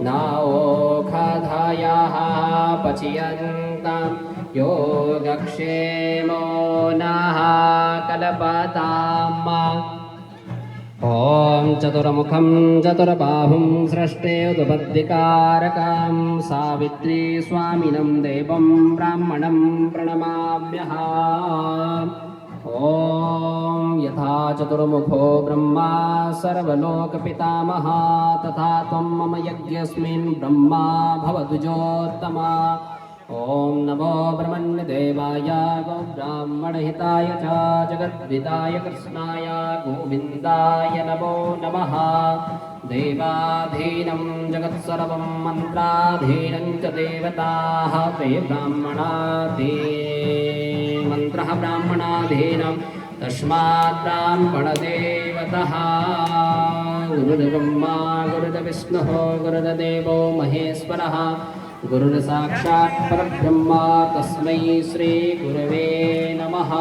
नाओखाधायाः पचयन्तां योगक्षेमो नः कल्पताम्। ॐ चतुर्मुखं चतुर्बाहुं सृष्टेदुपद्विकारकां सावित्री स्वामिनं देवं ब्राह्मणं प्रणमाम्यहम्। ॐ यथा चतुर्मुखो ब्रह्मा सर्वलोकपितामहः तथा त्वं मम यज्ञस्मिन् ब्रह्मा भवतुजोत्तमा। ॐ नमो ब्रह्मण्यदेवाय गोब्राह्मणहिताय च जगद्विदाय कृष्णाय गोविन्दाय नमो नमः। देवाधीनं जगत्सर्वं मन्त्राधीनं च देवताः ते ब्राह्मणाधीनं मन्त्रः ब्राह्मणाधीनं तस्मात् ब्राह्मणदेवतः। गुरुर्ब्रह्मा गुरुर्विष्णुः गुरुर्देवो महेश्वरः गुरुर्साक्षात् परब्रह्म तस्मै श्री गुरवे नमः।